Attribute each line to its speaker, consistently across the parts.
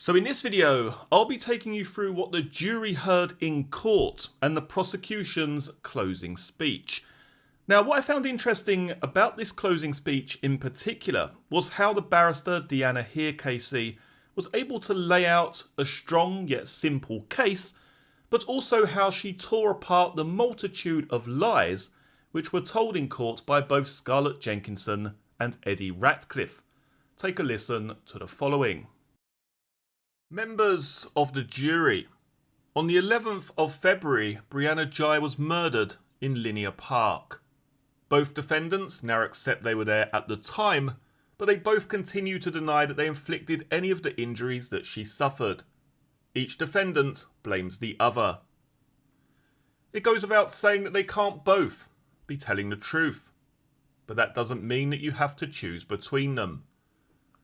Speaker 1: So in this video, I'll be taking you through what the jury heard in court and the prosecution's closing speech. Now, what I found interesting about this closing speech in particular was how the barrister Brianna Ghey was able to lay out a strong yet simple case, but also how she tore apart the multitude of lies which were told in court by both Scarlett Jenkinson and Ratcliffe. Take a listen to the following. Members of the jury. On the 11th of February, Brianna Ghey was murdered in Linear Park. Both defendants now accept they were there at the time, but they both continue to deny that they inflicted any of the injuries that she suffered. Each defendant blames the other. It goes without saying that they can't both be telling the truth, but that doesn't mean that you have to choose between them.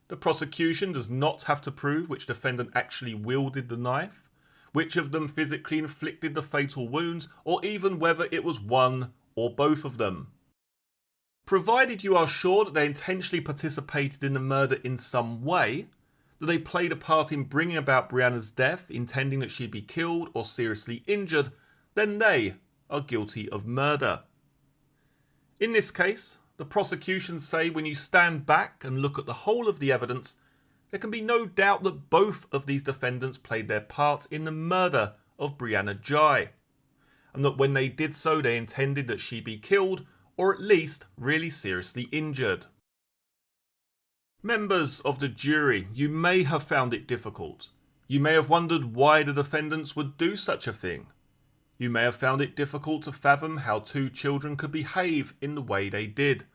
Speaker 1: The prosecution does not have to prove which defendant actually wielded the knife, which of them physically inflicted the fatal wounds, or even whether it was one or both of them. Provided you are sure that they intentionally participated in the murder in some way, that they played a part in bringing about Brianna's death, intending that she be killed or seriously injured, then they are guilty of murder. In this case, the prosecution say when you stand back and look at the whole of the evidence, there can be no doubt that both of these defendants played their part in the murder of Brianna Ghey, and that when they did so they intended that she be killed or at least really seriously injured. Members of the jury, you may have found it difficult. You may have wondered why the defendants would do such a thing. You may have found it difficult to fathom how two children could behave in the way they did.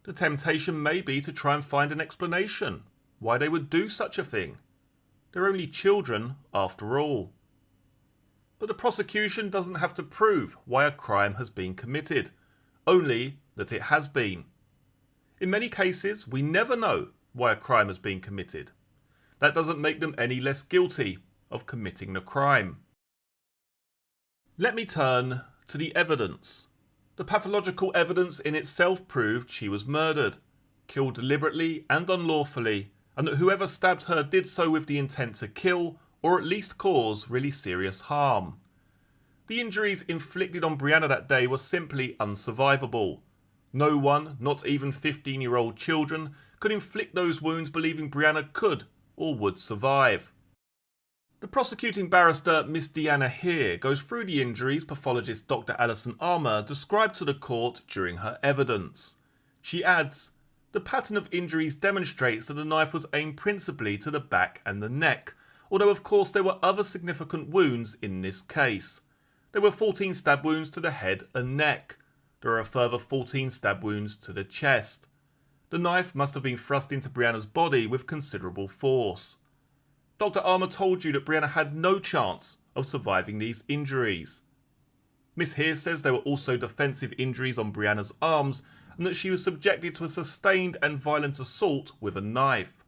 Speaker 1: The temptation may be to try and find an explanation why they would do such a thing. They're only children after all. But the prosecution doesn't have to prove why a crime has been committed, only that it has been. In many cases, we never know why a crime has been committed. That doesn't make them any less guilty of committing the crime. Let me turn to the evidence. The pathological evidence in itself proved she was murdered, killed deliberately and unlawfully, and that whoever stabbed her did so with the intent to kill or at least cause really serious harm. The injuries inflicted on Brianna that day were simply unsurvivable. No one, not even 15-year-old children, could inflict those wounds believing Brianna could or would survive. The prosecuting barrister, Miss Brianna Ghey, goes through the injuries pathologist Dr. Alison Armour described to the court during her evidence. She adds, "The pattern of injuries demonstrates that the knife was aimed principally to the back and the neck, although of course there were other significant wounds in this case. There were 14 stab wounds to the head and neck. There are a further 14 stab wounds to the chest. The knife must have been thrust into Brianna's body with considerable force. Dr. Armour told you that Brianna had no chance of surviving these injuries. Miss Ghey says there were also defensive injuries on Brianna's arms and that she was subjected to a sustained and violent assault with a knife.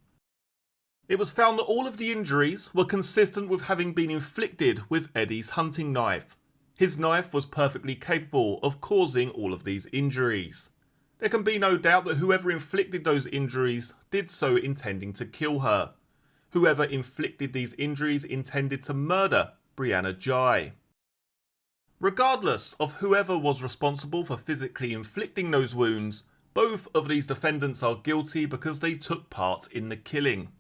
Speaker 1: It was found that all of the injuries were consistent with having been inflicted with Eddie's hunting knife. His knife was perfectly capable of causing all of these injuries. There can be no doubt that whoever inflicted those injuries did so intending to kill her. Whoever inflicted these injuries intended to murder Brianna Ghey. Regardless of whoever was responsible for physically inflicting those wounds, both of these defendants are guilty because they took part in the killing.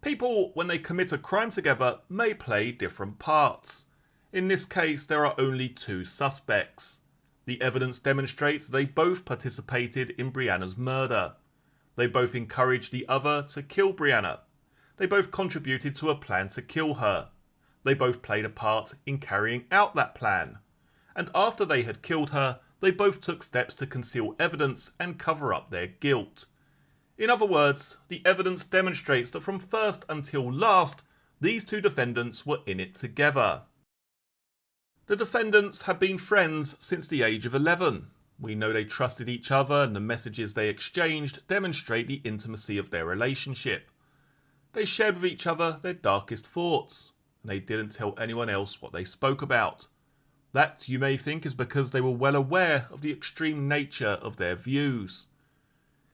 Speaker 1: People, when they commit a crime together, may play different parts. In this case, there are only two suspects. The evidence demonstrates they both participated in Brianna's murder. They both encouraged the other to kill Brianna. They both contributed to a plan to kill her. They both played a part in carrying out that plan. And after they had killed her, they both took steps to conceal evidence and cover up their guilt. In other words, the evidence demonstrates that from first until last, these two defendants were in it together. The defendants had been friends since the age of 11. We know they trusted each other and the messages they exchanged demonstrate the intimacy of their relationship. They shared with each other their darkest thoughts, and they didn't tell anyone else what they spoke about. That, you may think, is because they were well aware of the extreme nature of their views.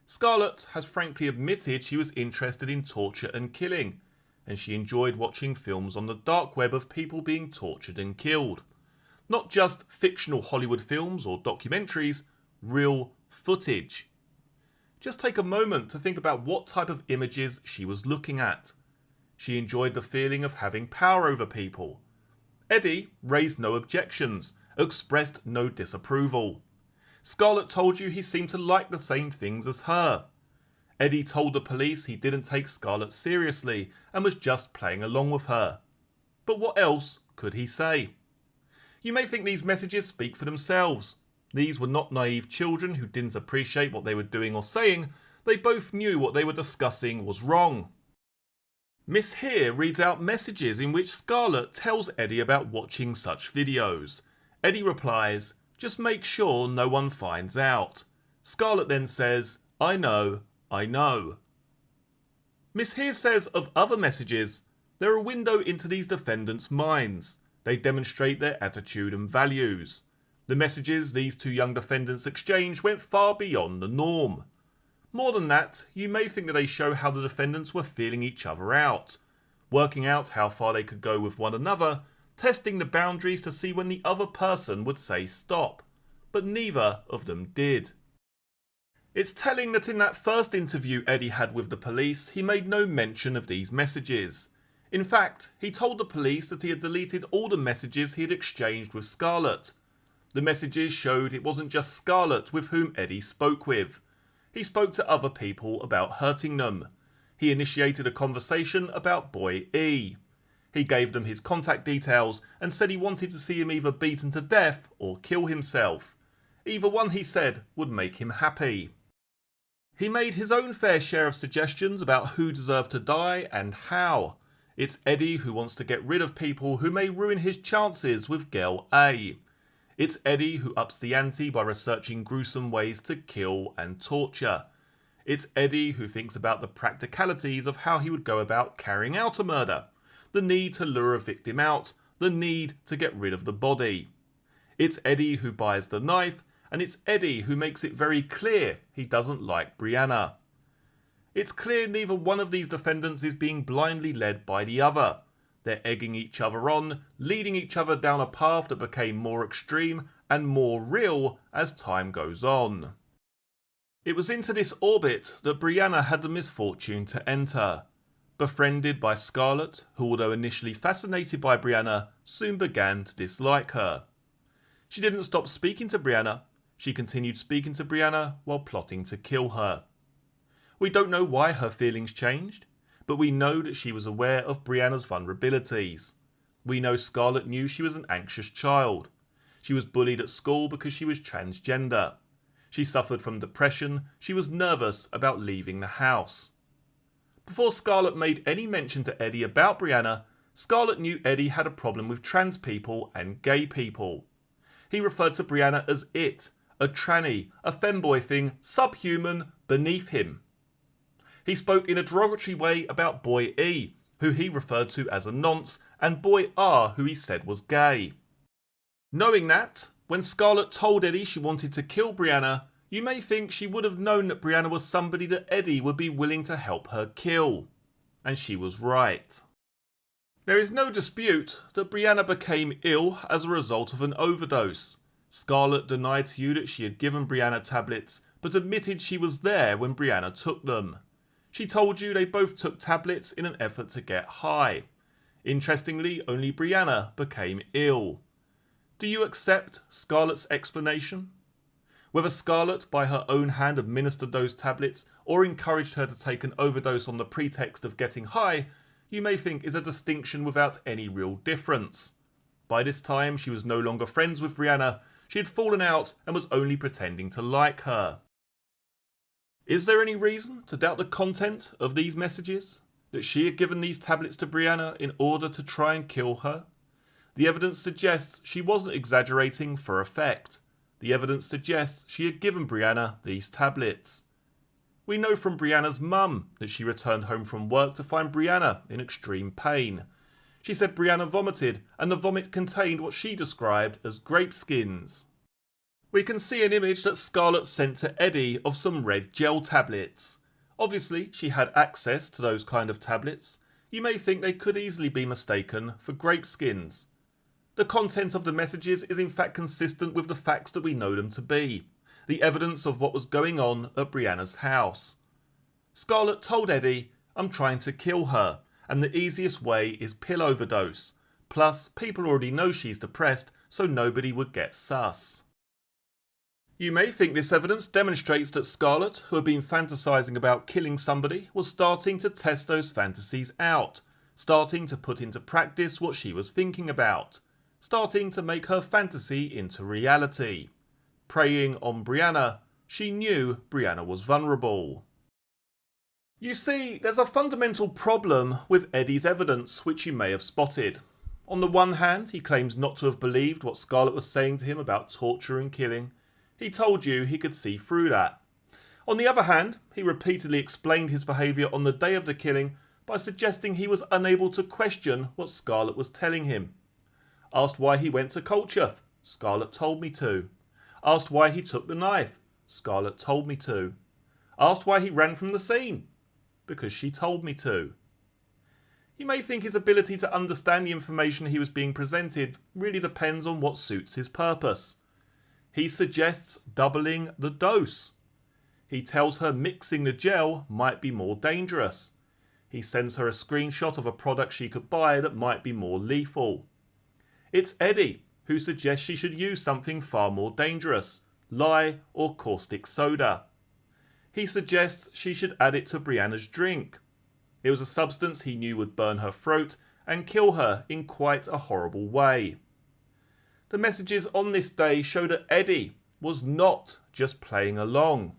Speaker 1: Scarlett has frankly admitted she was interested in torture and killing, and she enjoyed watching films on the dark web of people being tortured and killed. Not just fictional Hollywood films or documentaries, real footage. Just take a moment to think about what type of images she was looking at. She enjoyed the feeling of having power over people. Eddie raised no objections, expressed no disapproval. Scarlett told you he seemed to like the same things as her. Eddie told the police he didn't take Scarlett seriously and was just playing along with her. But what else could he say? You may think these messages speak for themselves. These were not naive children who didn't appreciate what they were doing or saying. They both knew what they were discussing was wrong. Miss Here reads out messages in which Scarlett tells Eddie about watching such videos. Eddie replies, "Just make sure no one finds out." Scarlett then says, "I know, I know." Miss Here says of other messages, they're a window into these defendants' minds. They demonstrate their attitude and values. The messages these two young defendants exchanged went far beyond the norm. More than that, you may think that they show how the defendants were feeling each other out, working out how far they could go with one another, testing the boundaries to see when the other person would say stop, but neither of them did. It's telling that in that first interview Eddie had with the police, he made no mention of these messages. In fact, he told the police that he had deleted all the messages he had exchanged with Scarlett. The messages showed it wasn't just Scarlett with whom Eddie spoke with. He spoke to other people about hurting them. He initiated a conversation about boy E. He gave them his contact details and said he wanted to see him either beaten to death or kill himself. Either one, he said, would make him happy. He made his own fair share of suggestions about who deserved to die and how. It's Eddie who wants to get rid of people who may ruin his chances with girl A. It's Eddie who ups the ante by researching gruesome ways to kill and torture. It's Eddie who thinks about the practicalities of how he would go about carrying out a murder. The need to lure a victim out, the need to get rid of the body. It's Eddie who buys the knife, and it's Eddie who makes it very clear he doesn't like Brianna. It's clear neither one of these defendants is being blindly led by the other. They're egging each other on, leading each other down a path that became more extreme and more real as time goes on. It was into this orbit that Brianna had the misfortune to enter. Befriended by Scarlett, who although initially fascinated by Brianna, soon began to dislike her. She didn't stop speaking to Brianna. She continued speaking to Brianna while plotting to kill her. We don't know why her feelings changed, but we know that she was aware of Brianna's vulnerabilities. We know Scarlett knew she was an anxious child. She was bullied at school because she was transgender. She suffered from depression. She was nervous about leaving the house. Before Scarlett made any mention to Eddie about Brianna, Scarlett knew Eddie had a problem with trans people and gay people. He referred to Brianna as it, a tranny, a femboy thing, subhuman, beneath him. He spoke in a derogatory way about boy E, who he referred to as a nonce, and boy R, who he said was gay. Knowing that, when Scarlett told Eddie she wanted to kill Brianna, you may think she would have known that Brianna was somebody that Eddie would be willing to help her kill. And she was right. There is no dispute that Brianna became ill as a result of an overdose. Scarlett denied to you that she had given Brianna tablets, but admitted she was there when Brianna took them. She told you they both took tablets in an effort to get high. Interestingly, only Brianna became ill. Do you accept Scarlett's explanation? Whether Scarlett by her own hand administered those tablets or encouraged her to take an overdose on the pretext of getting high, you may think is a distinction without any real difference. By this time she was no longer friends with Brianna. She had fallen out and was only pretending to like her. Is there any reason to doubt the content of these messages? That she had given these tablets to Brianna in order to try and kill her? The evidence suggests she wasn't exaggerating for effect. The evidence suggests she had given Brianna these tablets. We know from Brianna's mum that she returned home from work to find Brianna in extreme pain. She said Brianna vomited, and the vomit contained what she described as grape skins. We can see an image that Scarlett sent to Eddie of some red gel tablets. Obviously, she had access to those kind of tablets. You may think they could easily be mistaken for grape skins. The content of the messages is in fact consistent with the facts that we know them to be, the evidence of what was going on at Brianna's house. Scarlett told Eddie, "I'm trying to kill her, and the easiest way is pill overdose. Plus, people already know she's depressed, so nobody would get sus." You may think this evidence demonstrates that Scarlett, who had been fantasizing about killing somebody, was starting to test those fantasies out, starting to put into practice what she was thinking about, starting to make her fantasy into reality. Preying on Brianna, she knew Brianna was vulnerable. You see, there's a fundamental problem with Eddie's evidence, which you may have spotted. On the one hand, he claims not to have believed what Scarlett was saying to him about torture and killing. He told you he could see through that. On the other hand, he repeatedly explained his behaviour on the day of the killing by suggesting he was unable to question what Scarlett was telling him. Asked why he went to Culture, Scarlett told me to. Asked why he took the knife, Scarlett told me to. Asked why he ran from the scene, because she told me to. You may think his ability to understand the information he was being presented really depends on what suits his purpose. He suggests doubling the dose. He tells her mixing the gel might be more dangerous. He sends her a screenshot of a product she could buy that might be more lethal. It's Eddie who suggests she should use something far more dangerous, lye or caustic soda. He suggests she should add it to Brianna's drink. It was a substance he knew would burn her throat and kill her in quite a horrible way. The messages on this day show that Eddie was not just playing along.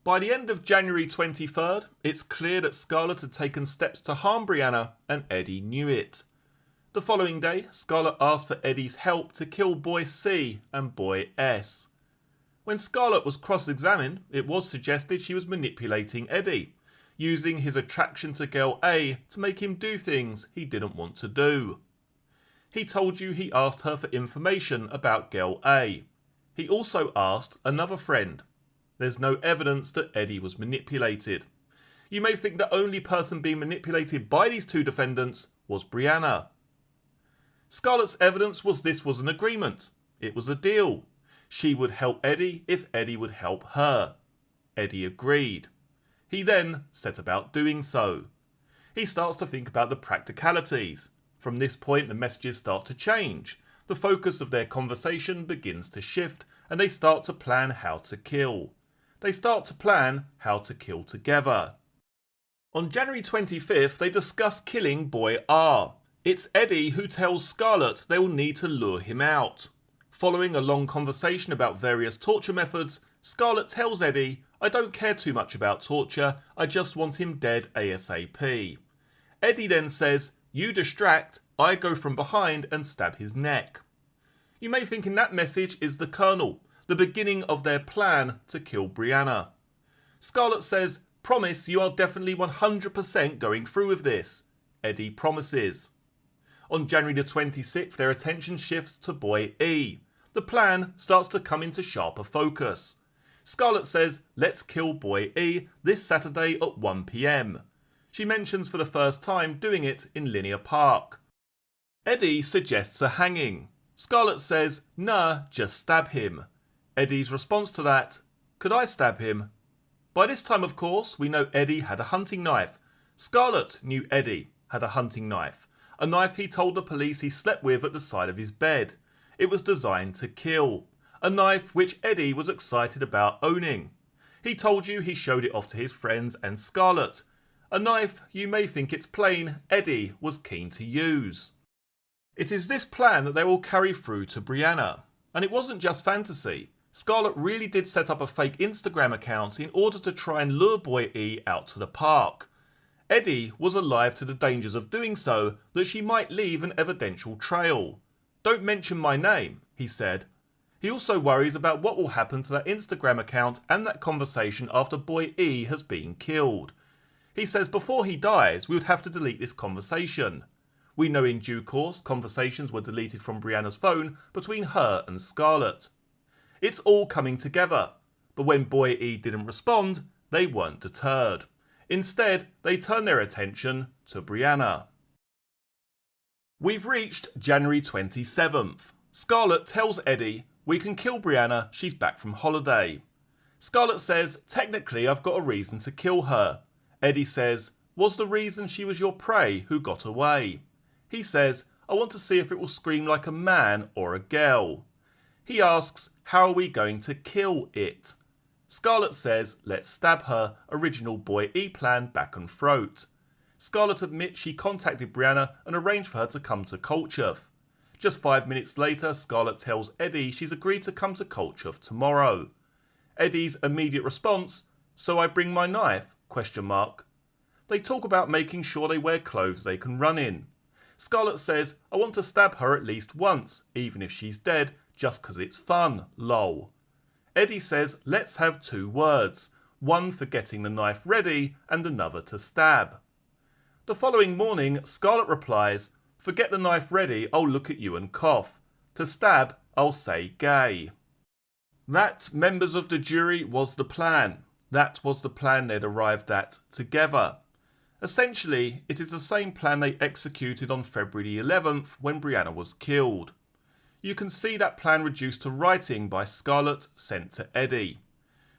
Speaker 1: By the end of January 23rd, it's clear that Scarlett had taken steps to harm Brianna and Eddie knew it. The following day, Scarlett asked for Eddie's help to kill boy C and boy S. When Scarlett was cross-examined, it was suggested she was manipulating Eddie, using his attraction to girl A to make him do things he didn't want to do. He told you he asked her for information about girl A. He also asked another friend. There's no evidence that Eddie was manipulated. You may think the only person being manipulated by these two defendants was Brianna. Scarlett's evidence was this was an agreement. It was a deal. She would help Eddie if Eddie would help her. Eddie agreed. He then set about doing so. He starts to think about the practicalities. From this point, the messages start to change. The focus of their conversation begins to shift, and they start to plan how to kill. They start to plan how to kill together. On January 25th, they discuss killing boy R. It's Eddie who tells Scarlett they will need to lure him out. Following a long conversation about various torture methods, Scarlett tells Eddie, "I don't care too much about torture, I just want him dead ASAP." Eddie then says, "You distract, I go from behind and stab his neck." You may think in that message is the kernel, the beginning of their plan to kill Brianna. Scarlett says, "Promise you are definitely 100% going through with this." Eddie promises. On January the 26th, their attention shifts to boy E. The plan starts to come into sharper focus. Scarlett says, "Let's kill boy E this Saturday at 1 p.m. She mentions for the first time doing it in Linear Park. Eddie suggests a hanging. Scarlett says, "Nah, just stab him." Eddie's response to that, "Could I stab him?" By this time, of course, we know Eddie had a hunting knife. Scarlett knew Eddie had a hunting knife. A knife he told the police he slept with at the side of his bed. It was designed to kill. A knife which Eddie was excited about owning. He told you he showed it off to his friends and Scarlett. A knife you may think it's plain Eddie was keen to use. It is this plan that they will carry through to Brianna. And it wasn't just fantasy. Scarlett really did set up a fake Instagram account in order to try and lure boy E out to the park. Eddie was alive to the dangers of doing so, that she might leave an evidential trail. "Don't mention my name," he said. He also worries about what will happen to that Instagram account and that conversation after boy E has been killed. He says before he dies, we would have to delete this conversation. We know in due course conversations were deleted from Brianna's phone between her and Scarlett. It's all coming together, but when boy E didn't respond, they weren't deterred. Instead, they turned their attention to Brianna. We've reached January 27th. Scarlett tells Eddie, "We can kill Brianna, she's back from holiday." Scarlett says, "Technically I've got a reason to kill her." Eddie says, "Was the reason she was your prey who got away?" He says, "I want to see if it will scream like a man or a girl." He asks, "How are we going to kill it?" Scarlett says, "Let's stab her, original boy E-plan back and throat." Scarlett admits she contacted Brianna and arranged for her to come to Culcheth. Just 5 minutes later, Scarlett tells Eddie she's agreed to come to Culcheth tomorrow. Eddie's immediate response, "So I bring my knife?" ? They talk about making sure they wear clothes they can run in. Scarlett says, "I want to stab her at least once, even if she's dead, just 'cause it's fun, lol." Eddie says, "Let's have 2 words, one for getting the knife ready and another to stab." The following morning, Scarlett replies, "Forget the knife ready, I'll look at you and cough. To stab, I'll say gay." That, members of the jury, was the plan. That was the plan they'd arrived at together. Essentially, it is the same plan they executed on February 11th when Brianna was killed. You can see that plan reduced to writing by Scarlett sent to Eddie.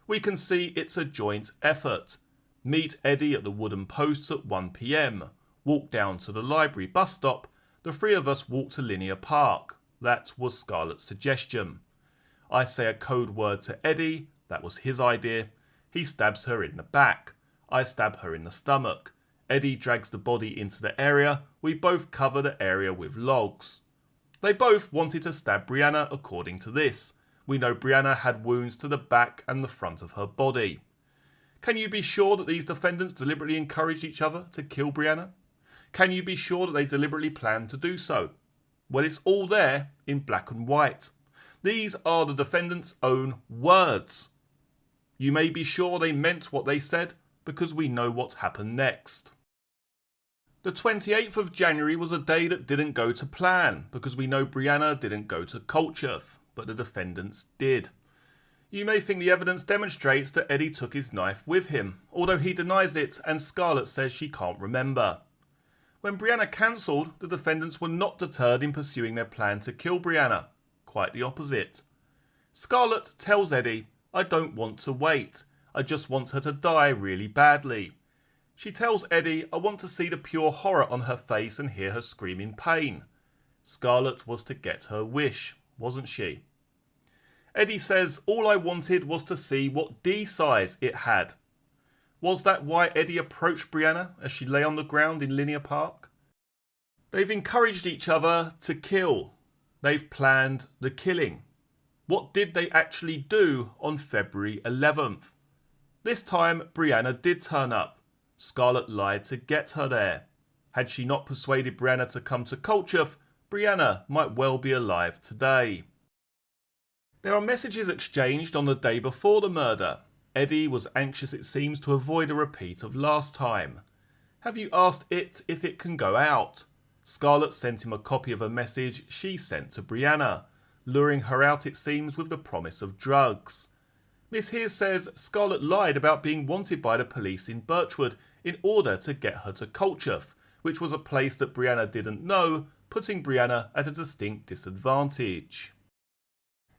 Speaker 1: We can see it's a joint effort. Meet Eddie at the wooden posts at 1 p.m. Walk down to the library bus stop. The 3 of us walk to Linear Park. That was Scarlett's suggestion. I say a code word to Eddie. That was his idea. He stabs her in the back. I stab her in the stomach. Eddie drags the body into the area. We both cover the area with logs. They both wanted to stab Brianna according to this. We know Brianna had wounds to the back and the front of her body. Can you be sure that these defendants deliberately encouraged each other to kill Brianna? Can you be sure that they deliberately planned to do so? Well, it's all there in black and white. These are the defendants' own words. You may be sure they meant what they said because we know what happened next. The 28th of January was a day that didn't go to plan because we know Brianna didn't go to Culcheth, but the defendants did. You may think the evidence demonstrates that Eddie took his knife with him, although he denies it and Scarlett says she can't remember. When Brianna cancelled, the defendants were not deterred in pursuing their plan to kill Brianna. Quite the opposite. Scarlett tells Eddie, "I don't want to wait. I just want her to die really badly." She tells Eddie, "I want to see the pure horror on her face and hear her scream in pain." Scarlett was to get her wish, wasn't she? Eddie says, "All I wanted was to see what D size it had." Was that why Eddie approached Brianna as she lay on the ground in Linear Park? They've encouraged each other to kill. They've planned the killing. What did they actually do on February 11th? This time, Brianna did turn up. Scarlett lied to get her there. Had she not persuaded Brianna to come to Culcheth, Brianna might well be alive today. There are messages exchanged on the day before the murder. Eddie was anxious, it seems, to avoid a repeat of last time. "Have you asked it if it can go out?" Scarlett sent him a copy of a message she sent to Brianna, luring her out, it seems, with the promise of drugs. Miss Here says Scarlett lied about being wanted by the police in Birchwood in order to get her to Culcheth, which was a place that Brianna didn't know, putting Brianna at a distinct disadvantage.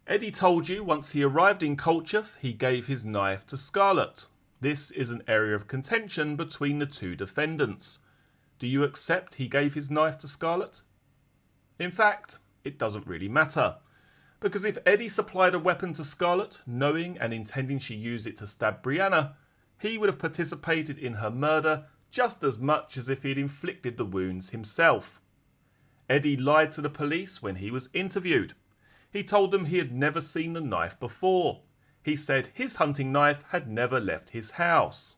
Speaker 1: Eddie told you once he arrived in Culcheth, he gave his knife to Scarlett. This is an area of contention between the 2 defendants. Do you accept he gave his knife to Scarlett? In fact, it doesn't really matter. Because if Eddie supplied a weapon to Scarlett, knowing and intending she used it to stab Brianna, he would have participated in her murder just as much as if he had inflicted the wounds himself. Eddie lied to the police when he was interviewed. He told them he had never seen the knife before. He said his hunting knife had never left his house.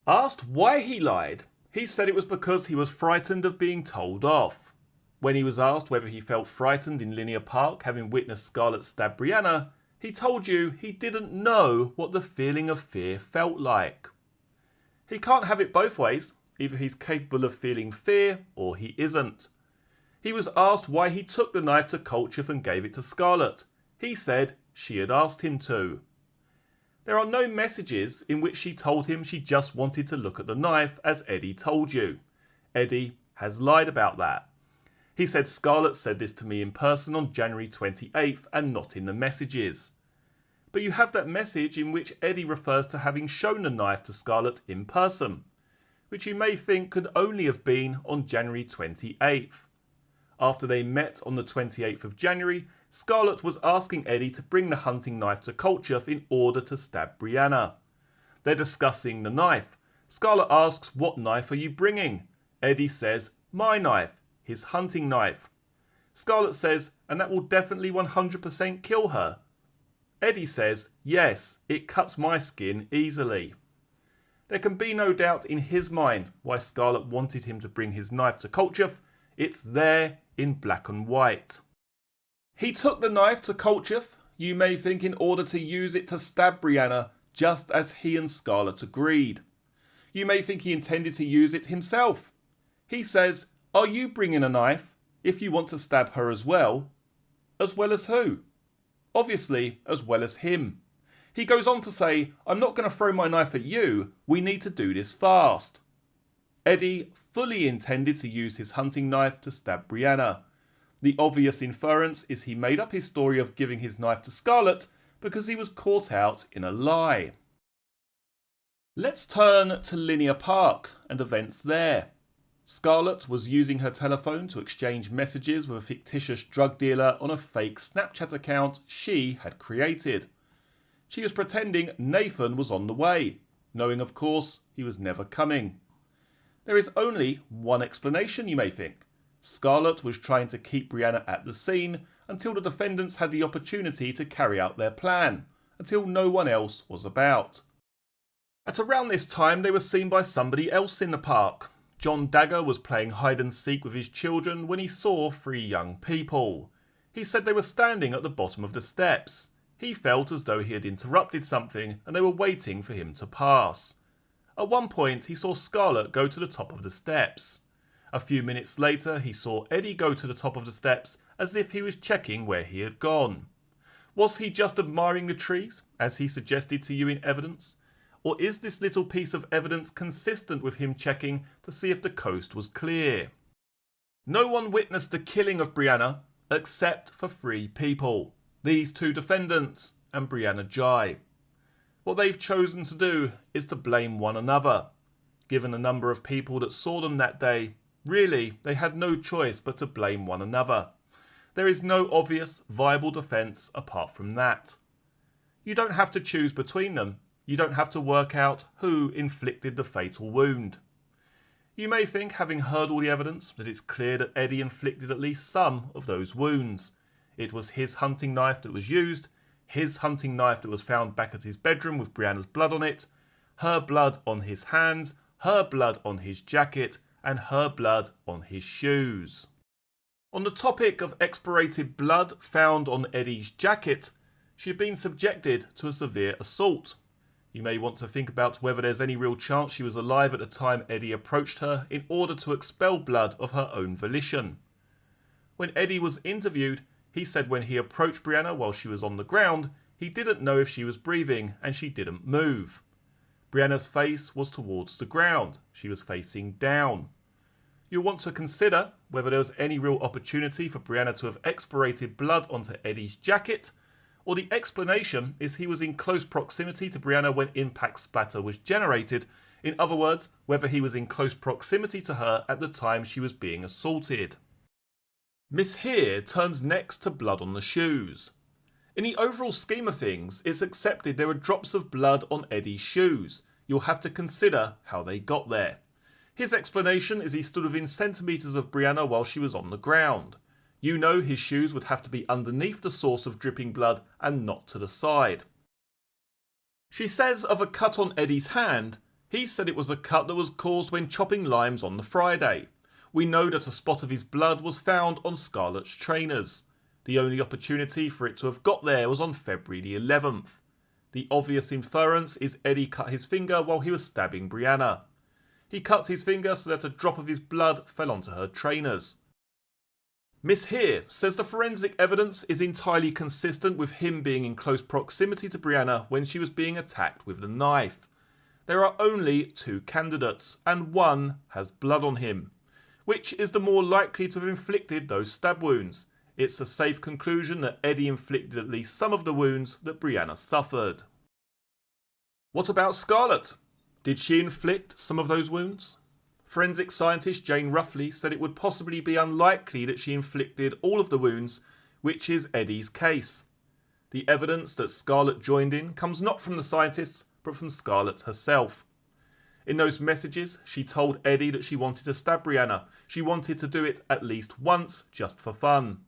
Speaker 1: Asked why he lied, he said it was because he was frightened of being told off. When he was asked whether he felt frightened in Linear Park having witnessed Scarlett stab Brianna, he told you he didn't know what the feeling of fear felt like. He can't have it both ways. Either he's capable of feeling fear or he isn't. He was asked why he took the knife to Culcheth and gave it to Scarlett. He said she had asked him to. There are no messages in which she told him she just wanted to look at the knife, as Eddie told you. Eddie has lied about that. He said Scarlett said this to me in person on January 28th and not in the messages. But you have that message in which Eddie refers to having shown the knife to Scarlett in person, which you may think could only have been on January 28th. After they met on the 28th of January, Scarlett was asking Eddie to bring the hunting knife to Colchester in order to stab Brianna. They're discussing the knife. Scarlett asks, "What knife are you bringing?" Eddie says, "My knife, his hunting knife." Scarlett says, "And that will definitely 100% kill her." Eddie says, "Yes, it cuts my skin easily." There can be no doubt in his mind why Scarlett wanted him to bring his knife to Colchester. It's there in black and white. He took the knife to Colchester, you may think, in order to use it to stab Brianna, just as he and Scarlett agreed. You may think he intended to use it himself. He says, "Are you bringing a knife if you want to stab her as well?" As well as who? Obviously, as well as him. He goes on to say, "I'm not going to throw my knife at you, we need to do this fast." Eddie fully intended to use his hunting knife to stab Brianna. The obvious inference is he made up his story of giving his knife to Scarlett because he was caught out in a lie. Let's turn to Linear Park and events there. Scarlett was using her telephone to exchange messages with a fictitious drug dealer on a fake Snapchat account she had created. She was pretending Nathan was on the way, knowing of course he was never coming. There is only one explanation, you may think. Scarlett was trying to keep Brianna at the scene until the defendants had the opportunity to carry out their plan, until no one else was about. At around this time they were seen by somebody else in the park. John Dagger was playing hide and seek with his children when he saw three young people. He said they were standing at the bottom of the steps. He felt as though he had interrupted something and they were waiting for him to pass. At one point he saw Scarlett go to the top of the steps. A few minutes later he saw Eddie go to the top of the steps as if he was checking where he had gone. Was he just admiring the trees, as he suggested to you in evidence? Or is this little piece of evidence consistent with him checking to see if the coast was clear? No one witnessed the killing of Brianna except for three people. These two defendants and Brianna Ghey. What they've chosen to do is to blame one another. Given the number of people that saw them that day, really they had no choice but to blame one another. There is no obvious, viable defence apart from that. You don't have to choose between them. You don't have to work out who inflicted the fatal wound. You may think, having heard all the evidence, that it's clear that Eddie inflicted at least some of those wounds. It was his hunting knife that was used, his hunting knife that was found back at his bedroom with Brianna's blood on it, her blood on his hands, her blood on his jacket, and her blood on his shoes. On the topic of expirated blood found on Eddie's jacket, she had been subjected to a severe assault. You may want to think about whether there's any real chance she was alive at the time Eddie approached her in order to expel blood of her own volition. When Eddie was interviewed, he said when he approached Brianna while she was on the ground, he didn't know if she was breathing and she didn't move. Brianna's face was towards the ground. She was facing down. You'll want to consider whether there was any real opportunity for Brianna to have expirated blood onto Eddie's jacket, or the explanation is he was in close proximity to Brianna when impact splatter was generated. In other words, whether he was in close proximity to her at the time she was being assaulted. Miss Here turns next to blood on the shoes. In the overall scheme of things, it's accepted there were drops of blood on Eddie's shoes. You'll have to consider how they got there. His explanation is he stood within centimetres of Brianna while she was on the ground. You know his shoes would have to be underneath the source of dripping blood and not to the side. She says of a cut on Eddie's hand, he said it was a cut that was caused when chopping limes on the Friday. We know that a spot of his blood was found on Scarlett's trainers. The only opportunity for it to have got there was on February the 11th. The obvious inference is Eddie cut his finger while he was stabbing Brianna. He cut his finger so that a drop of his blood fell onto her trainers. Miss Here says the forensic evidence is entirely consistent with him being in close proximity to Brianna when she was being attacked with the knife. There are only two candidates, and one has blood on him. Which is the more likely to have inflicted those stab wounds? It's a safe conclusion that Eddie inflicted at least some of the wounds that Brianna suffered. What about Scarlett? Did she inflict some of those wounds? Forensic scientist Jane Ruffley said it would possibly be unlikely that she inflicted all of the wounds, which is Eddie's case. The evidence that Scarlett joined in comes not from the scientists, but from Scarlett herself. In those messages, she told Eddie that she wanted to stab Brianna. She wanted to do it at least once, just for fun.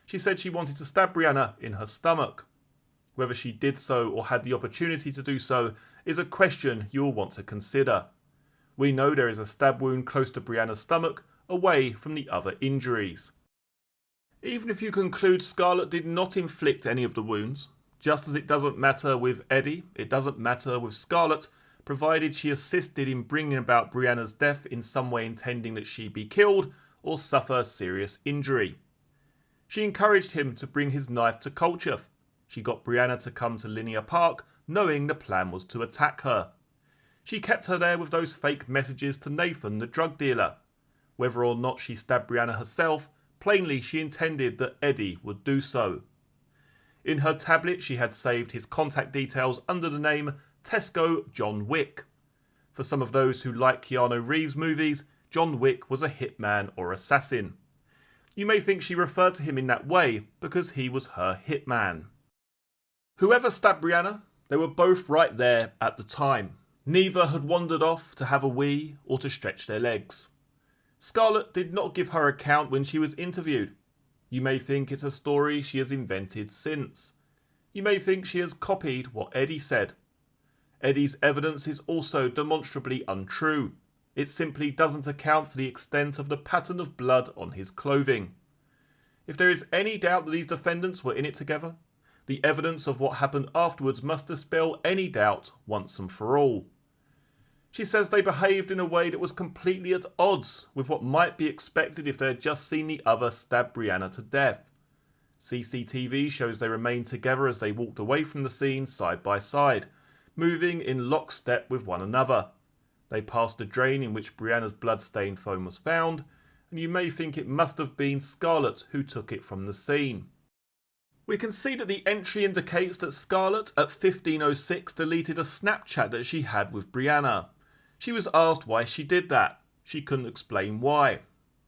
Speaker 1: She said she wanted to stab Brianna in her stomach. Whether she did so or had the opportunity to do so is a question you will want to consider. We know there is a stab wound close to Brianna's stomach, away from the other injuries. Even if you conclude Scarlett did not inflict any of the wounds, just as it doesn't matter with Eddie, it doesn't matter with Scarlett, provided she assisted in bringing about Brianna's death in some way intending that she be killed or suffer serious injury. She encouraged him to bring his knife to Culture. She got Brianna to come to Linear Park, knowing the plan was to attack her. She kept her there with those fake messages to Nathan, the drug dealer. Whether or not she stabbed Brianna herself, plainly she intended that Eddie would do so. In her tablet she had saved his contact details under the name Tesco John Wick. For some of those who like Keanu Reeves movies, John Wick was a hitman or assassin. You may think she referred to him in that way because he was her hitman. Whoever stabbed Brianna, they were both right there at the time. Neither had wandered off to have a wee or to stretch their legs. Scarlett did not give her account when she was interviewed. You may think it's a story she has invented since. You may think she has copied what Eddie said. Eddie's evidence is also demonstrably untrue. It simply doesn't account for the extent of the pattern of blood on his clothing. If there is any doubt that these defendants were in it together, the evidence of what happened afterwards must dispel any doubt once and for all. She says they behaved in a way that was completely at odds with what might be expected if they had just seen the other stab Brianna to death. CCTV shows they remained together as they walked away from the scene side by side, moving in lockstep with one another. They passed the drain in which Brianna's blood-stained phone was found, and you may think it must have been Scarlett who took it from the scene. We can see that the entry indicates that Scarlett at 15:06 deleted a Snapchat that she had with Brianna. She was asked why she did that. She couldn't explain why.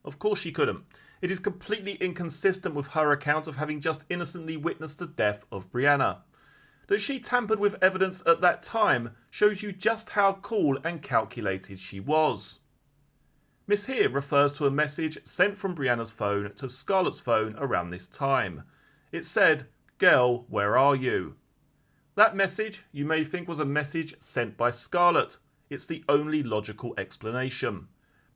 Speaker 1: Of course she couldn't. It is completely inconsistent with her account of having just innocently witnessed the death of Brianna. That she tampered with evidence at that time shows you just how cool and calculated she was. Miss Here refers to a message sent from Brianna's phone to Scarlett's phone around this time. It said, "Girl, where are you?" That message you may think was a message sent by Scarlett. It's the only logical explanation.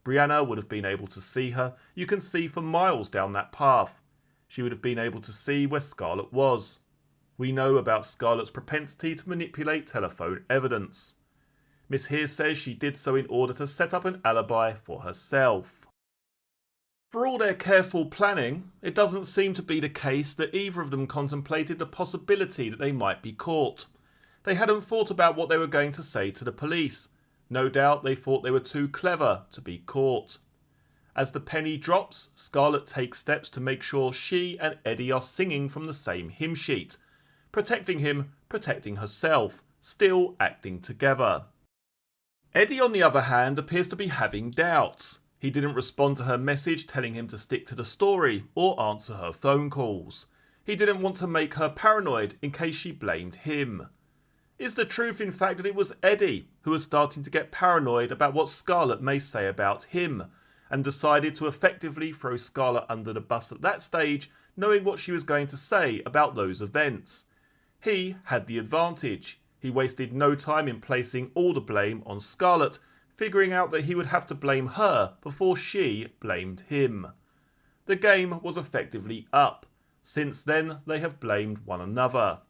Speaker 1: Brianna would have been able to see her. You can see for miles down that path. She would have been able to see where Scarlett was. We know about Scarlett's propensity to manipulate telephone evidence. Miss Here says she did so in order to set up an alibi for herself. For all their careful planning, it doesn't seem to be the case that either of them contemplated the possibility that they might be caught. They hadn't thought about what they were going to say to the police. No doubt they thought they were too clever to be caught. As the penny drops, Scarlett takes steps to make sure she and Eddie are singing from the same hymn sheet. Protecting him, protecting herself, still acting together. Eddie, on the other hand, appears to be having doubts. He didn't respond to her message telling him to stick to the story or answer her phone calls. He didn't want to make her paranoid in case she blamed him. Is the truth in fact that it was Eddie who was starting to get paranoid about what Scarlett may say about him, and decided to effectively throw Scarlett under the bus at that stage, knowing what she was going to say about those events? He had the advantage. He wasted no time in placing all the blame on Scarlett, figuring out that he would have to blame her before she blamed him. The game was effectively up. Since then, they have blamed one another.